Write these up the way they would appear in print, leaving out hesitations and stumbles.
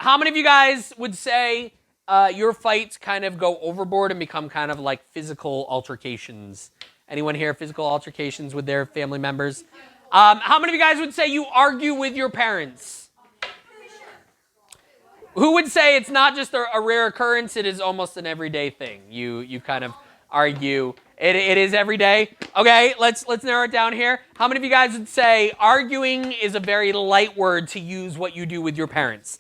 How many of you guys would say your fights kind of go overboard and become kind of like physical altercations? Anyone here physical altercations with their family members? How many of you guys would say you argue with your parents? Who would say it's not just a rare occurrence, it is almost an everyday thing? You kind of argue. It is every day. Okay, let's narrow it down here. How many of you guys would say arguing is a very light word to use what you do with your parents?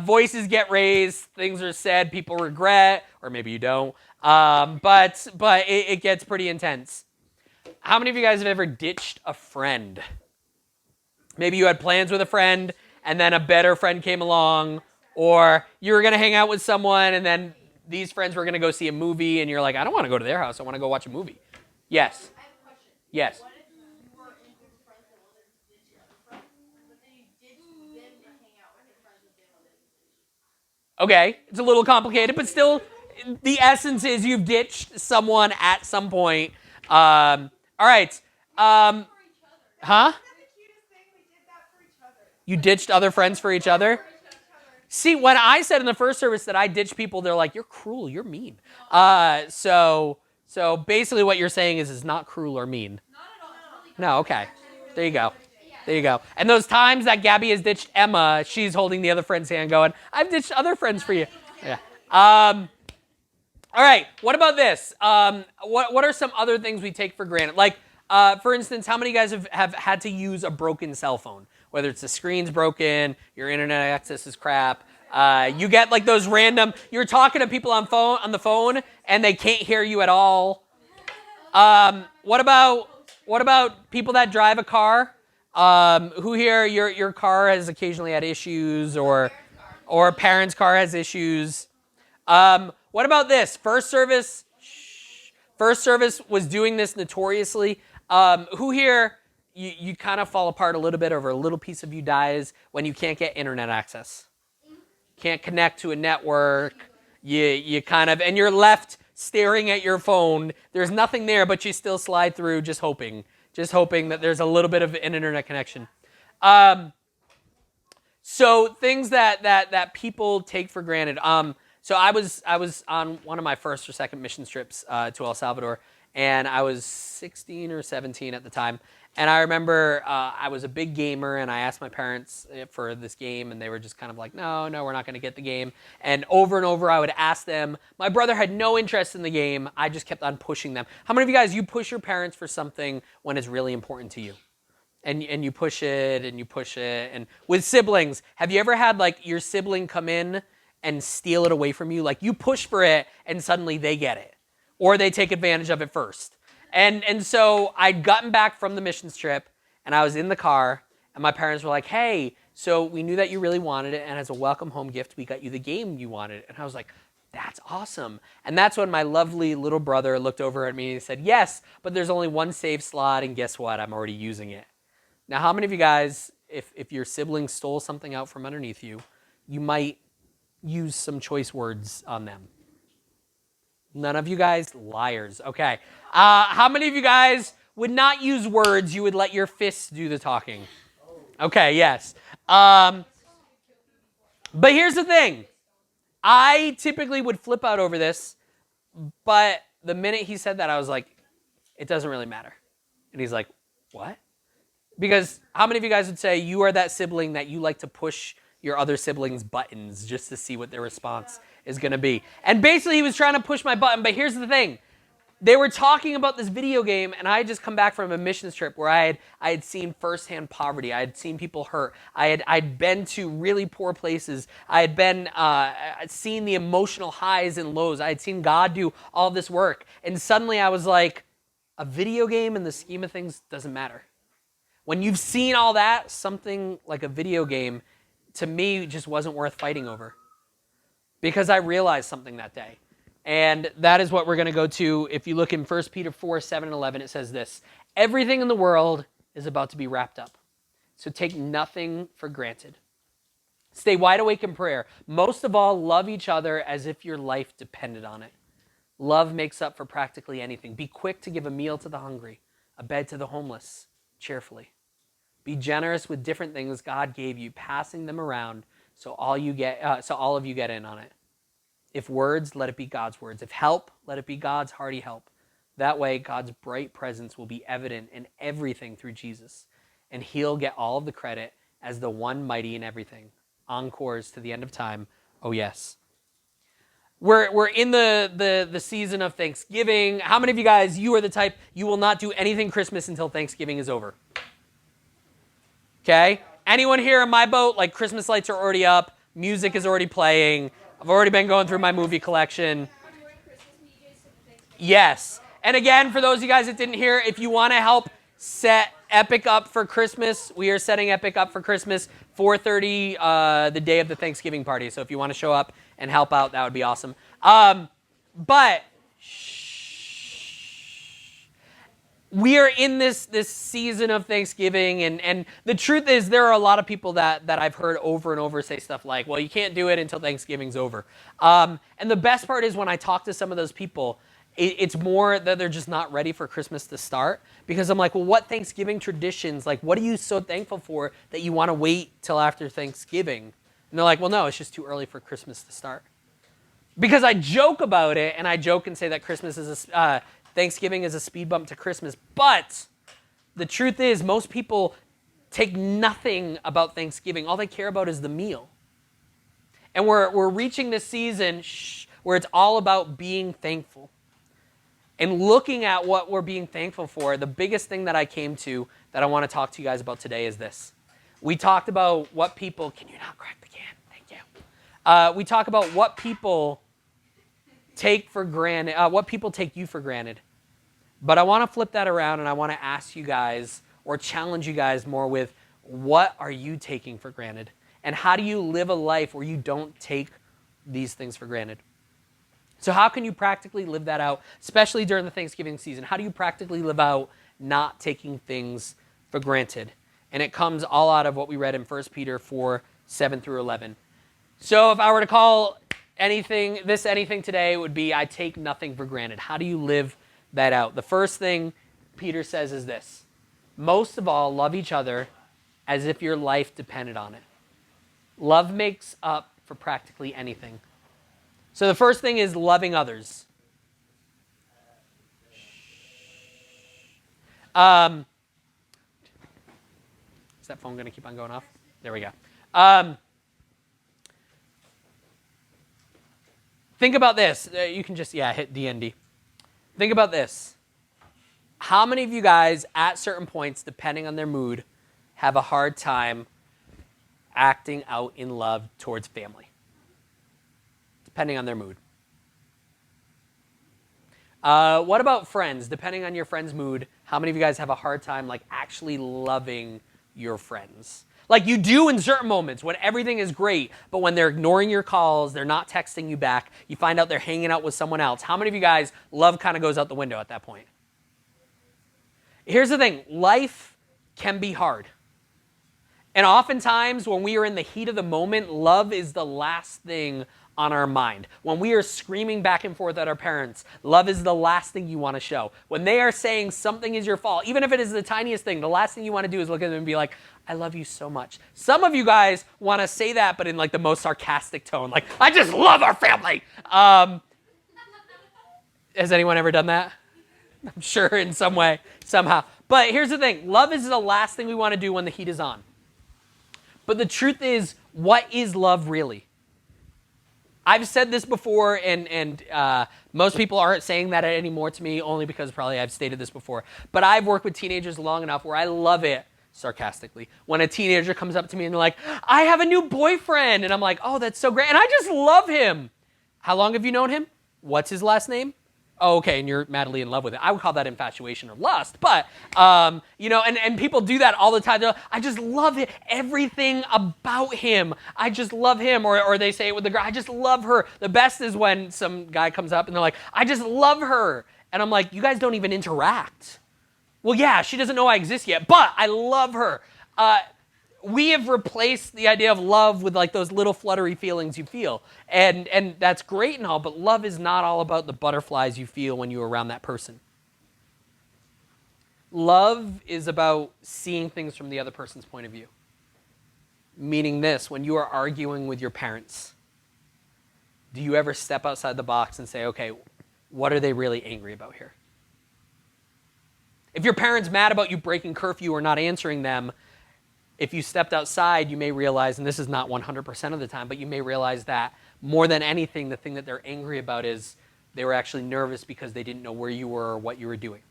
Voices get raised, things are said, people regret, or maybe you don't. But it gets pretty intense. How many of you guys have ever ditched a friend? Maybe you had plans with a friend, and then a better friend came along, or you were going to hang out with someone, and then these friends were going to go see a movie, and you're like, I don't want to go to their house. I want to go watch a movie. Yes. I have a question. Yes. What if you were in good friends and wanted to ditch your other friends, but then you ditched them to hang out with your friends that they wanted to ditch? Okay, it's a little complicated, but still, the essence is you've ditched someone at some point. All right. Huh? You ditched other friends for each other? See, when I said in the first service that I ditch people, they're like, you're cruel, you're mean. So basically what you're saying is it's not cruel or mean. Not at all. It's really No, okay. There you go. There you go. And those times that Gabby has ditched Emma, she's holding the other friend's hand going, I've ditched other friends for you. Yeah. All right, what about this? What are some other things we take for granted? Like, for instance, how many of you guys have had to use a broken cell phone? Whether it's the screen's broken, your internet access is crap. You get like those random, you're talking to people on the phone and they can't hear you at all. What about people that drive a car? Who here, your car has occasionally had issues or a parent's car has issues? What about this? First service was doing this notoriously. Who here, you kind of fall apart a little bit over a little piece of you dies when you can't get internet access. Can't connect to a network. You kind of, and you're left staring at your phone. There's nothing there, but you still slide through just hoping that there's a little bit of an internet connection. So things that people take for granted. So I was on one of my first or second mission trips to El Salvador, and I was 16 or 17 at the time. And I remember I was a big gamer, and I asked my parents for this game, and they were just kind of like, no, we're not going to get the game. And over I would ask them. My brother had no interest in the game. I just kept on pushing them. How many of you guys, you push your parents for something when it's really important to you? And you push it, and you push it. And with siblings, have you ever had like your sibling come in and steal it away from you? Like you push for it, and suddenly they get it. Or they take advantage of it first. And so I'd gotten back from the missions trip, and I was in the car, and my parents were like, hey, so we knew that you really wanted it, and as a welcome home gift, we got you the game you wanted. And I was like, that's awesome. And that's when my lovely little brother looked over at me and said, yes, but there's only one save slot, and guess what? I'm already using it. Now, how many of you guys, if your sibling stole something out from underneath you, you might use some choice words on them? None of you guys? Liars. Okay. How many of you guys would not use words, you would let your fists do the talking? Okay, yes. But here's the thing. I typically would flip out over this, but the minute he said that, I was like, it doesn't really matter. And he's like, what? Because how many of you guys would say you are that sibling that you like to push your other siblings' buttons just to see what their response is going to be? And basically he was trying to push my button, but here's the thing. They were talking about this video game, and I had just come back from a missions trip where I had seen firsthand poverty. I had seen people hurt. I'd been to really poor places. I had been seen the emotional highs and lows. I had seen God do all this work. And suddenly I was like, a video game in the scheme of things doesn't matter. When you've seen all that, something like a video game, to me, just wasn't worth fighting over. Because I realized something that day. And that is what we're going to go to. If you look in 1 Peter 4, 7 and 11, it says this. Everything in the world is about to be wrapped up. So take nothing for granted. Stay wide awake in prayer. Most of all, love each other as if your life depended on it. Love makes up for practically anything. Be quick to give a meal to the hungry, a bed to the homeless, cheerfully. Be generous with different things God gave you, passing them around So all of you get in on it. If words, let it be God's words. If help, let it be God's hearty help. That way, God's bright presence will be evident in everything through Jesus, and he'll get all of the credit as the one mighty in everything. Encores to the end of time. Oh, yes. We're in the season of Thanksgiving. How many of you guys, you are the type, you will not do anything Christmas until Thanksgiving is over? Okay? Anyone here in my boat, like Christmas lights are already up, music is already playing, I've already been going through my movie collection. Yes. And again, for those of you guys that didn't hear, if you want to help set Epic up for Christmas, we are setting Epic up for Christmas, 4:30, the day of the Thanksgiving party. So if you want to show up and help out, that would be awesome. But we are in this season of Thanksgiving, and the truth is there are a lot of people that I've heard over and over say stuff like, well, you can't do it until Thanksgiving's over. And the best part is when I talk to some of those people, it's more that they're just not ready for Christmas to start, because I'm like, well, what Thanksgiving traditions, like what are you so thankful for that you want to wait till after Thanksgiving? And they're like, well, no, it's just too early for Christmas to start. Because I joke about it, and I joke and say that Thanksgiving is a speed bump to Christmas, but the truth is most people take nothing about Thanksgiving. All they care about is the meal. And we're reaching this season where it's all about being thankful. And looking at what we're being thankful for, the biggest thing that I came to that I want to talk to you guys about today is this. We talked about what people, can you not crack the can? Thank you. We talk about what people take for granted, what people take you for granted. But I want to flip that around, and I want to ask you guys or challenge you guys more with, what are you taking for granted? And how do you live a life where you don't take these things for granted? So how can you practically live that out, especially during the Thanksgiving season? How do you practically live out not taking things for granted? And it comes all out of what we read in 1 Peter 4, 7 through 11. So if I were to call anything today, it would be, I take nothing for granted. How do you live that out? The first thing Peter says is this: most of all, love each other as if your life depended on it. Love makes up for practically anything. So the first thing is loving others. Is that phone going to keep on going off? There we go. Think about this. You can just, hit DND. Think about this. How many of you guys, at certain points, depending on their mood, have a hard time acting out in love towards family? Depending on their mood. What about friends? Depending on your friend's mood, how many of you guys have a hard time actually loving your friends? Like you do in certain moments when everything is great, but when they're ignoring your calls, they're not texting you back, you find out they're hanging out with someone else. How many of you guys, love kind of goes out the window at that point? Here's the thing, life can be hard. And oftentimes when we are in the heat of the moment, love is the last thing on our mind. When we are screaming back and forth at our parents, love is the last thing you want to show. When they are saying something is your fault, even if it is the tiniest thing, the last thing you want to do is look at them and be like, I love you so much. Some of you guys want to say that, but in the most sarcastic tone, like, I just love our family. Has anyone ever done that? I'm sure in some way, somehow. But here's the thing, love is the last thing we want to do when the heat is on. But the truth is, what is love really? I've said this before, and most people aren't saying that anymore to me, only because probably I've stated this before. But I've worked with teenagers long enough where I love it, sarcastically, when a teenager comes up to me and they're like, I have a new boyfriend. And I'm like, oh, that's so great. And I just love him. How long have you known him? What's his last name? Oh, okay, and you're madly in love with it. I would call that infatuation or lust, but, and people do that all the time. They're like, I just love it, everything about him. I just love him, or they say it with the girl, I just love her. The best is when some guy comes up and they're like, I just love her. And I'm like, you guys don't even interact. Well, yeah, she doesn't know I exist yet, but I love her. We have replaced the idea of love with those little fluttery feelings you feel. And that's great and all, but love is not all about the butterflies you feel when you're around that person. Love is about seeing things from the other person's point of view. Meaning this, when you are arguing with your parents, do you ever step outside the box and say, okay, what are they really angry about here? If your parents mad about you breaking curfew or not answering them, if you stepped outside, you may realize, and this is not 100% of the time, but you may realize that more than anything, the thing that they're angry about is they were actually nervous because they didn't know where you were or what you were doing.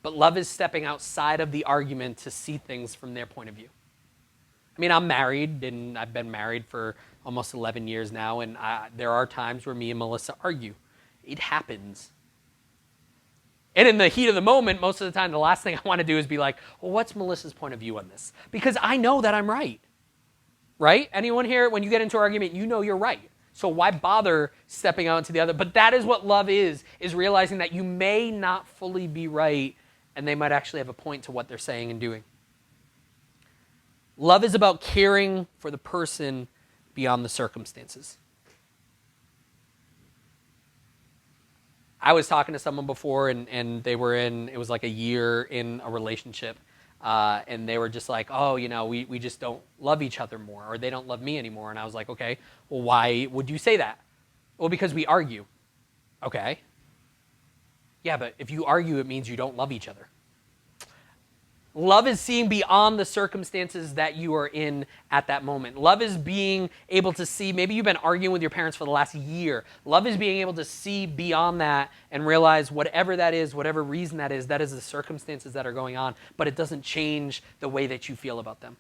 But love is stepping outside of the argument to see things from their point of view. I mean, I'm married, and I've been married for almost 11 years now, and there are times where me and Melissa argue. It happens. And in the heat of the moment, most of the time, the last thing I want to do is be like, well, what's Melissa's point of view on this? Because I know that I'm right. Right? Anyone here, when you get into an argument, you know you're right. So why bother stepping out into the other? But that is what love is realizing that you may not fully be right, and they might actually have a point to what they're saying and doing. Love is about caring for the person beyond the circumstances. I was talking to someone before, and they were it was like a year in a relationship, and they were just like, oh, we just don't love each other more, or they don't love me anymore. And I was like, okay, well, why would you say that? Well, because we argue. Okay. Yeah, but if you argue, it means you don't love each other. Love is seeing beyond the circumstances that you are in at that moment. Love is being able to see, maybe you've been arguing with your parents for the last year. Love is being able to see beyond that and realize whatever that is, whatever reason that is the circumstances that are going on, but it doesn't change the way that you feel about them.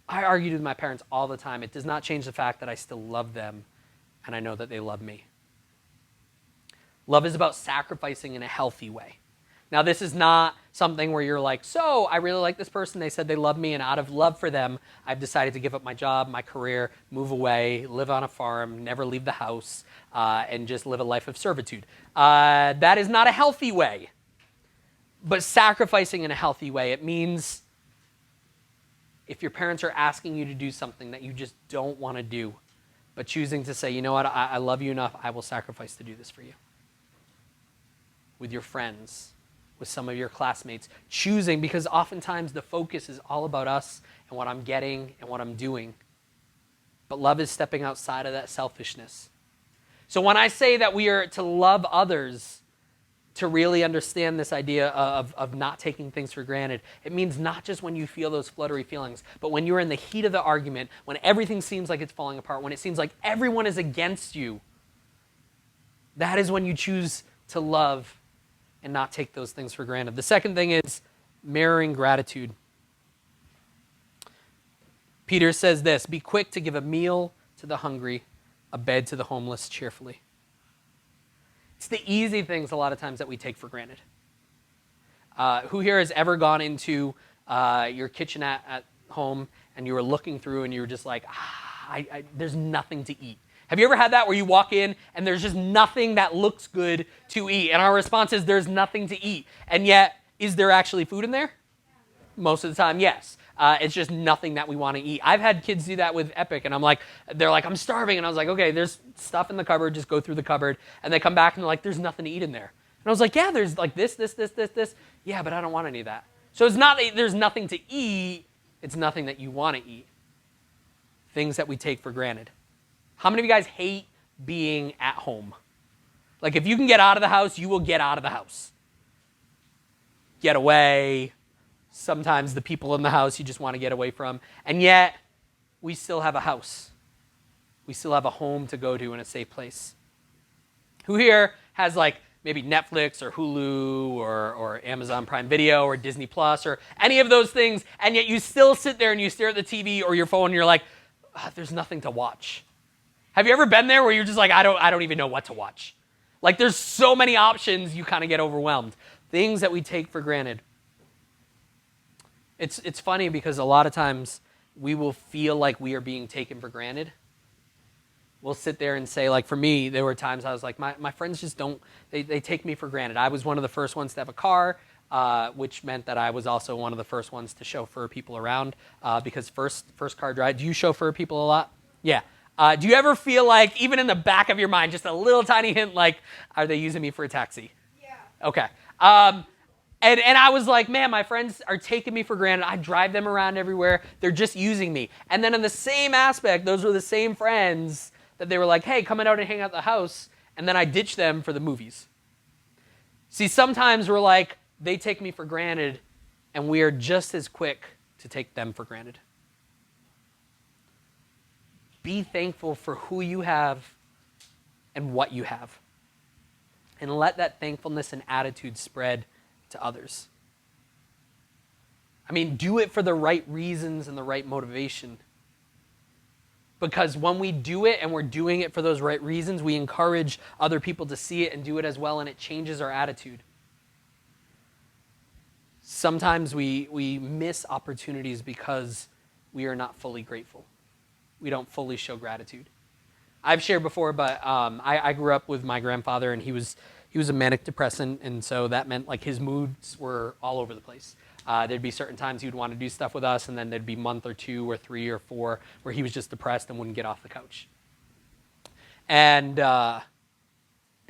I argued with my parents all the time. It does not change the fact that I still love them and I know that they love me. Love is about sacrificing in a healthy way. Now, this is not something where you're like, so I really like this person. They said they love me, and out of love for them, I've decided to give up my job, my career, move away, live on a farm, never leave the house, and just live a life of servitude. That is not a healthy way. But sacrificing in a healthy way, it means if your parents are asking you to do something that you just don't want to do, but choosing to say, you know what, I love you enough, I will sacrifice to do this for you. With your friends, with some of your classmates, choosing, because oftentimes the focus is all about us and what I'm getting and what I'm doing. But love is stepping outside of that selfishness. So when I say that we are to love others, to really understand this idea of not taking things for granted, it means not just when you feel those fluttery feelings, but when you're in the heat of the argument, when everything seems like it's falling apart, when it seems like everyone is against you, that is when you choose to love and not take those things for granted. The second thing is mirroring gratitude. Peter says this, be quick to give a meal to the hungry, a bed to the homeless cheerfully. It's the easy things a lot of times that we take for granted. Who here has ever gone into your kitchen at home and you were looking through and you were just like, there's nothing to eat? Have you ever had that where you walk in and there's just nothing that looks good to eat? And our response is there's nothing to eat. And yet, is there actually food in there? Most of the time, yes. It's just nothing that we want to eat. I've had kids do that with Epic, and they're like, I'm starving. And I was like, okay, there's stuff in the cupboard. Just go through the cupboard. And they come back and they're like, there's nothing to eat in there. And I was like, yeah, there's like this. Yeah, but I don't want any of that. So it's not that there's nothing to eat. It's nothing that you want to eat. Things that we take for granted. How many of you guys hate being at home? Like if you can get out of the house, you will get out of the house. Get away. Sometimes the people in the house you just want to get away from. And yet, we still have a house. We still have a home to go to in a safe place. Who here has like maybe Netflix or Hulu or Amazon Prime Video or Disney Plus or any of those things, and yet you still sit there and you stare at the TV or your phone and you're like, there's nothing to watch. Have you ever been there where you're just like, I don't even know what to watch? Like there's so many options, you kind of get overwhelmed. Things that we take for granted. It's funny because a lot of times we will feel like we are being taken for granted. We'll sit there and say, like for me, there were times I was like, my friends just don't, they take me for granted. I was one of the first ones to have a car, which meant that I was also one of the first ones to chauffeur people around because first car drive. Do you chauffeur people a lot? Yeah. Do you ever feel like, even in the back of your mind, just a little tiny hint like, are they using me for a taxi? Yeah. Okay. And I was like, man, my friends are taking me for granted. I drive them around everywhere. They're just using me. And then in the same aspect, those were the same friends that they were like, hey, come out and hang out at the house. And then I ditch them for the movies. See, sometimes we're like, they take me for granted, and we are just as quick to take them for granted. Be thankful for who you have and what you have. And let that thankfulness and attitude spread to others. I mean, do it for the right reasons and the right motivation. Because when we do it and we're doing it for those right reasons, we encourage other people to see it and do it as well, and it changes our attitude. Sometimes we miss opportunities because we are not fully grateful. We don't fully show gratitude. I've shared before, but I grew up with my grandfather, and he was a manic depressant, and so that meant like his moods were all over the place. There'd be certain times he would want to do stuff with us, and then there'd be a month or 2 or 3 or 4 where he was just depressed and wouldn't get off the couch. And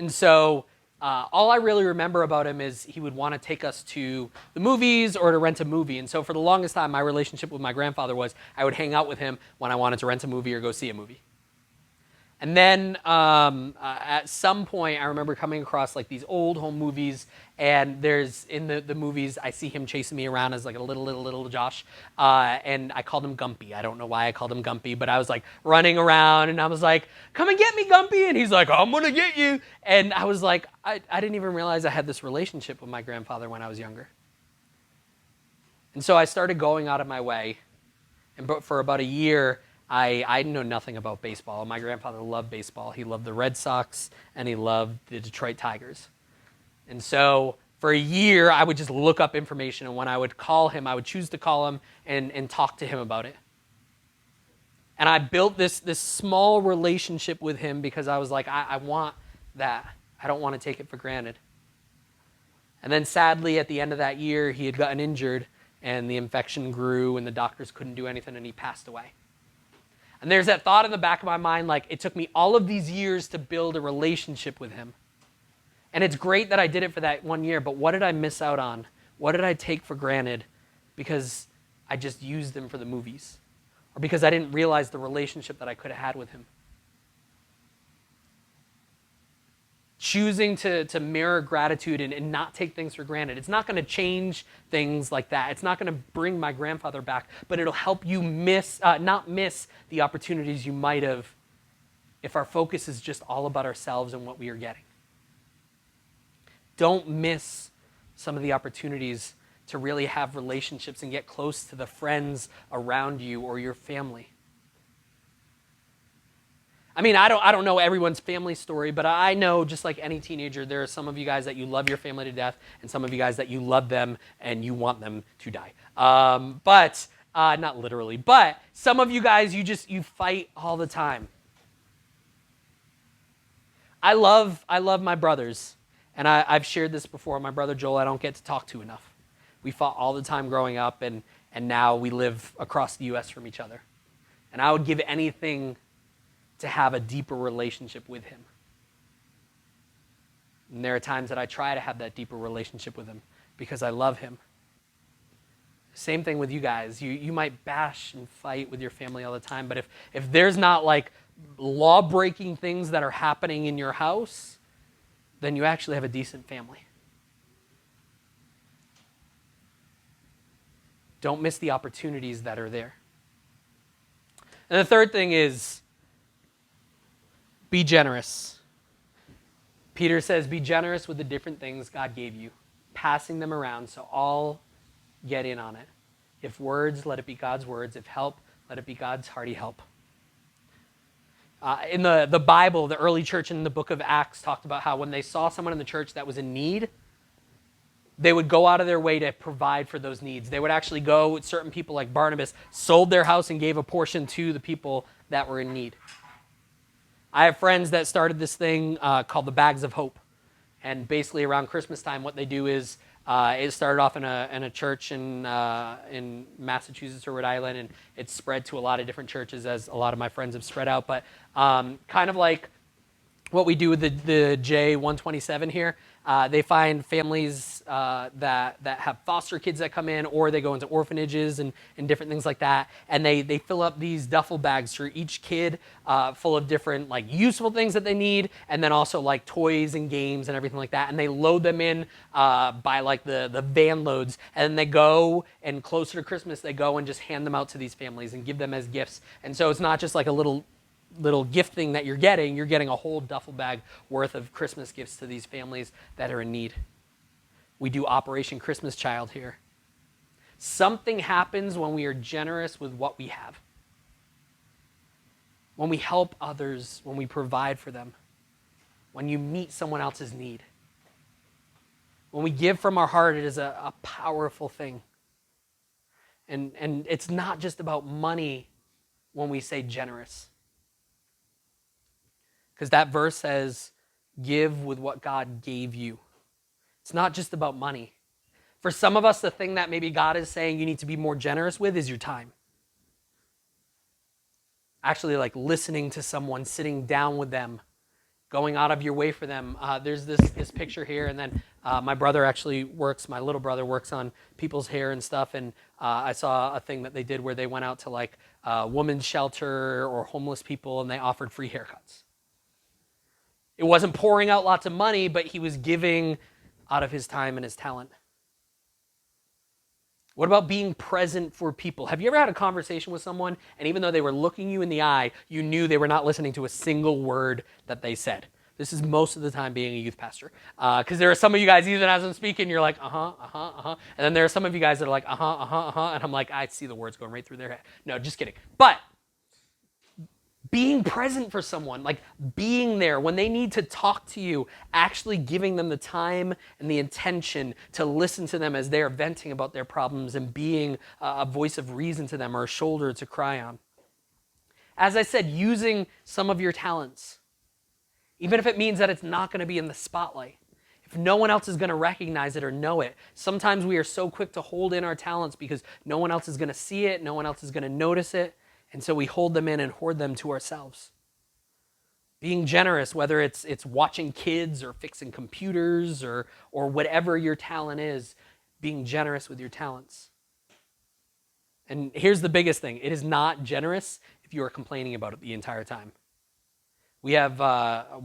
so all I really remember about him is he would want to take us to the movies or to rent a movie. And so for the longest time, my relationship with my grandfather was I would hang out with him when I wanted to rent a movie or go see a movie. And then at some point, I remember coming across like these old home movies, and there's in the movies, I see him chasing me around as like a little Josh, and I called him Gumpy. I don't know why I called him Gumpy, but I was like running around, and I was like, "Come and get me, Gumpy!" And he's like, "I'm gonna get you!" And I was like, I didn't even realize I had this relationship with my grandfather when I was younger. And so I started going out of my way, and for about a year, I know nothing about baseball. My grandfather loved baseball. He loved the Red Sox, and he loved the Detroit Tigers. And so for a year, I would just look up information, and when I would call him, I would choose to call him and talk to him about it. And I built this small relationship with him because I was like, I want that. I don't want to take it for granted. And then sadly, at the end of that year, he had gotten injured, and the infection grew, and the doctors couldn't do anything, and he passed away. And there's that thought in the back of my mind, like, it took me all of these years to build a relationship with him. And it's great that I did it for that 1 year, but what did I miss out on? What did I take for granted because I just used him for the movies? Or because I didn't realize the relationship that I could have had with him? Choosing to mirror gratitude and not take things for granted. It's not going to change things like that. It's not going to bring my grandfather back, but it'll help you not miss the opportunities you might have if our focus is just all about ourselves and what we are getting. Don't miss some of the opportunities to really have relationships and get close to the friends around you or your family. I mean, I don't know everyone's family story, but I know, just like any teenager, there are some of you guys that you love your family to death, and some of you guys that you love them and you want them to die. But not literally, but some of you guys, you fight all the time. I love my brothers, and I've shared this before. My brother Joel, I don't get to talk to enough. We fought all the time growing up, and now we live across the U.S. from each other. And I would give anything to have a deeper relationship with him. And there are times that I try to have that deeper relationship with him because I love him. Same thing with you guys. You might bash and fight with your family all the time, but if there's not like law-breaking things that are happening in your house, then you actually have a decent family. Don't miss the opportunities that are there. And the third thing is, be generous. Peter says, be generous with the different things God gave you, passing them around so all get in on it. If words, let it be God's words. If help, let it be God's hearty help. In the Bible, the early church in the book of Acts talked about how when they saw someone in the church that was in need, they would go out of their way to provide for those needs. They would actually go with certain people like Barnabas, sold their house and gave a portion to the people that were in need. I have friends that started this thing called the Bags of Hope. And basically around Christmas time, what they do is, it started off in a church in Massachusetts or Rhode Island, and it's spread to a lot of different churches as a lot of my friends have spread out. But kind of like what we do with the J127 here, they find families that have foster kids that come in, or they go into orphanages and different things like that, and they fill up these duffel bags for each kid full of different like useful things that they need, and then also like toys and games and everything like that, and they load them in by like the van loads, and then they go, and closer to Christmas they go and just hand them out to these families and give them as gifts. And so it's not just like a little gift thing that you're getting a whole duffel bag worth of Christmas gifts to these families that are in need. We do Operation Christmas Child here. Something happens when we are generous with what we have. When we help others, when we provide for them, when you meet someone else's need. When we give from our heart, it is a powerful thing. And it's not just about money when we say generous. Because that verse says, give with what God gave you. It's not just about money. For some of us, the thing that maybe God is saying you need to be more generous with is your time. Actually, like listening to someone, sitting down with them, going out of your way for them. There's this picture here, and then my little brother works on people's hair and stuff, and I saw a thing that they did where they went out to like women's shelter or homeless people, and they offered free haircuts. It wasn't pouring out lots of money, but he was giving out of his time and his talent. What about being present for people? Have you ever had a conversation with someone, and even though they were looking you in the eye, you knew they were not listening to a single word that they said? This is most of the time being a youth pastor. Because there are some of you guys, even as I'm speaking, you're like, and then there are some of you guys that are like, and I'm like, I see the words going right through their head. No, just kidding. But being present for someone, like being there when they need to talk to you, actually giving them the time and the intention to listen to them as they are venting about their problems, and being a voice of reason to them or a shoulder to cry on. As I said, using some of your talents, even if it means that it's not going to be in the spotlight. If no one else is going to recognize it or know it, sometimes we are so quick to hold in our talents because no one else is going to see it, no one else is going to notice it. And so we hold them in and hoard them to ourselves. Being generous, whether it's watching kids or fixing computers or whatever your talent is, being generous with your talents. And here's the biggest thing. It is not generous if you are complaining about it the entire time. We have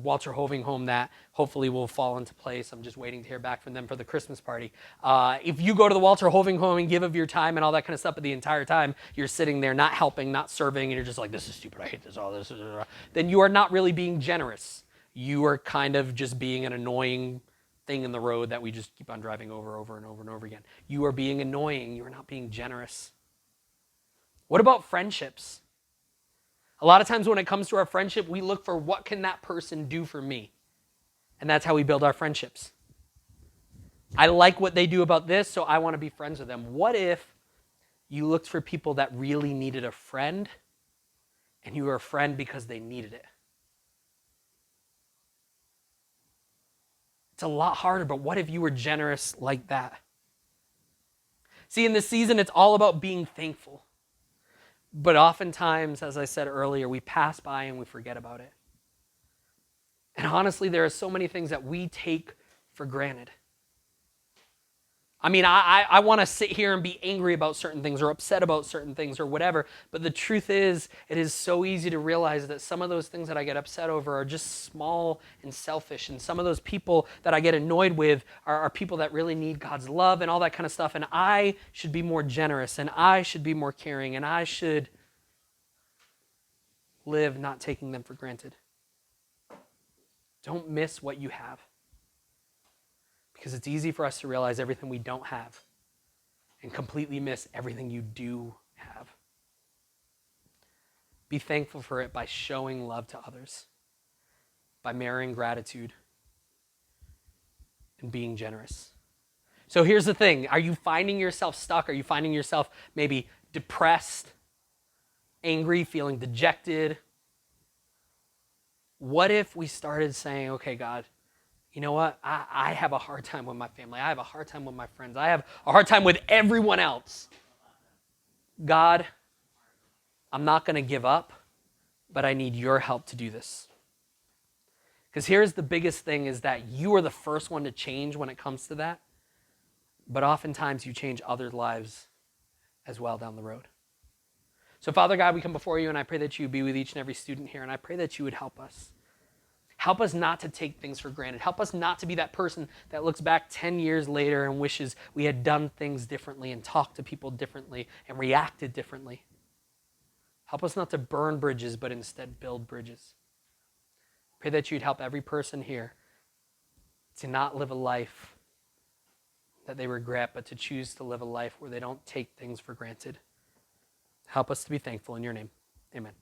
Walter Hoving Home that hopefully will fall into place. I'm just waiting to hear back from them for the Christmas party. If you go to the Walter Hoving Home and give of your time and all that kind of stuff, but the entire time you're sitting there not helping, not serving, and you're just like, this is stupid, I hate this, all this, then you are not really being generous. You are kind of just being an annoying thing in the road that we just keep on driving over and over again. You are being annoying. You are not being generous. What about friendships? A lot of times when it comes to our friendship, we look for what can that person do for me? And that's how we build our friendships. I like what they do about this, so I want to be friends with them. What if you looked for people that really needed a friend, and you were a friend because they needed it? It's a lot harder, but what if you were generous like that? See, in this season, it's all about being thankful. But oftentimes, as I said earlier, we pass by and we forget about it. And honestly, there are so many things that we take for granted. I mean, I want to sit here and be angry about certain things or upset about certain things or whatever, but the truth is, it is so easy to realize that some of those things that I get upset over are just small and selfish, and some of those people that I get annoyed with are people that really need God's love and all that kind of stuff, and I should be more generous, and I should be more caring, and I should live not taking them for granted. Don't miss what you have. Because it's easy for us to realize everything we don't have and completely miss everything you do have. Be thankful for it by showing love to others, by marrying gratitude and being generous. So here's the thing. Are you finding yourself stuck? Are you finding yourself maybe depressed, angry, feeling dejected? What if we started saying, okay, God, you know what? I have a hard time with my family. I have a hard time with my friends. I have a hard time with everyone else. God, I'm not going to give up, but I need your help to do this. Because here's the biggest thing is that you are the first one to change when it comes to that. but oftentimes you change other lives as well down the road. So Father God, we come before you and I pray that you be with each and every student here, and I pray that you would help us. Help us not to take things for granted. Help us not to be that person that looks back 10 years later and wishes we had done things differently and talked to people differently and reacted differently. Help us not to burn bridges, but instead build bridges. Pray that you'd help every person here to not live a life that they regret, but to choose to live a life where they don't take things for granted. Help us to be thankful in your name. Amen.